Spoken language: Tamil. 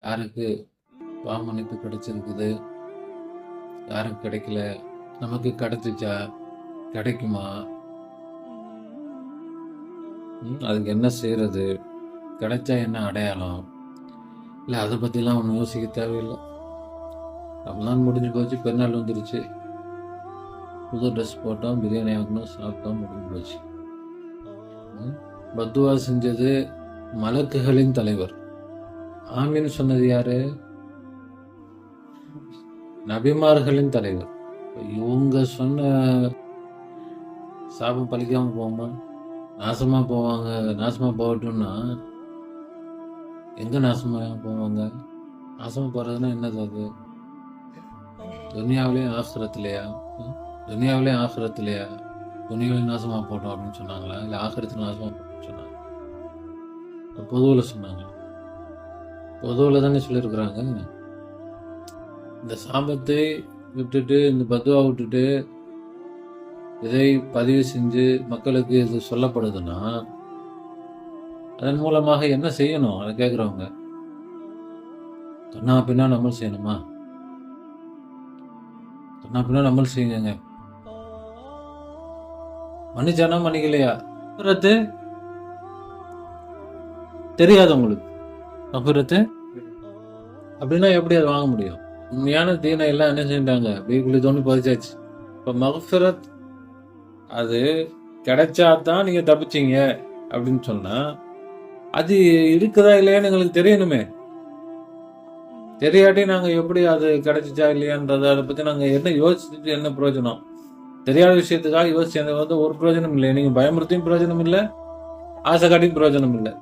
யாருக்கு பாவமன்னிப்பு கிடைச்சிருக்குது, யாருக்கு கிடைக்கல, நமக்கு கிடைச்சிச்சா, கிடைக்குமா, அதுக்கு என்ன செய்யறது, கிடைச்சா என்ன அடையாளம், இல்லை அதை பற்றிலாம் ஒன்றும் யோசிக்க தேவையில்லை. ரமலான் முடிஞ்சு போச்சு, பெருநாள் வந்துருச்சு, புது ட்ரெஸ் போட்டோம், பிரியாணி வாங்கணும், சாப்பிட்டோம், முடிஞ்சு போச்சு. பத்துவா செஞ்சது மலக்குகளின் தலைவர். ஆமீன் சொன்னது யாரு? நபிமார்களின் தலைவர். இவங்க சொன்ன சாபம் பழிக்காம போகுமா? நாசமா போவாங்க. நாசமா போகட்டும்னா எங்க நாசமா போவாங்க? நாசமா போறதுன்னா என்னது? அது துனியாவிலேயும் ஆசிரத்திலையா? துனியாவிலேயும் ஆசிரத்திலையா? துனியாவிலையும் நாசமா போட்டோம் அப்படின்னு சொன்னாங்களா, இல்லை ஆசிரத்தில் நாசமா போட்டோம்னு சொன்னாங்க? பொதுவில் சொன்னாங்க. பொதுவில் தானே சொல்லியிருக்கிறாங்க. இந்த சாபத்தை விட்டுட்டு, இந்த பத்துவா விட்டுட்டு இதை பதிவு செஞ்சு மக்களுக்கு இது சொல்லப்படுதுன்னா அதன் மூலமாக என்ன செய்யணும்? அதை கேட்குறவங்க சொன்னா பின்னா நம்ம செய்யணுமா? சொன்னா பின்னா நம்ம செய்யுங்க. மன்னிச்சானா மன்னிக்கலையா தெரியாது உங்களுக்கு. அப்புறத்து அப்படின்னா எப்படி அதை வாங்க முடியும்? உண்மையான தீனை எல்லாம் என்ன செஞ்சாங்க? வீக்குள்ளி தோண்டி பதிச்சாச்சு. இப்போ மகஃபிரத் அது கிடைச்சாதான் நீங்க தப்பிச்சீங்க அப்படின்னு சொன்னா அது இருக்குதா இல்லையான்னு எங்களுக்கு தெரியணுமே. தெரியாட்டி நாங்க எப்படி அது கிடைச்சிச்சா இல்லையான்றத அதை பத்தி நாங்க என்ன யோசிச்சுட்டு என்ன பிரயோஜனம்? தெரியாத விஷயத்துக்காக யோசிச்சு ஒரு பிரயோஜனம் இல்லை. நீங்க பயமுறுத்தியும் பிரயோஜனம் இல்லை, ஆசை காட்டியும் பிரயோஜனம் இல்லை.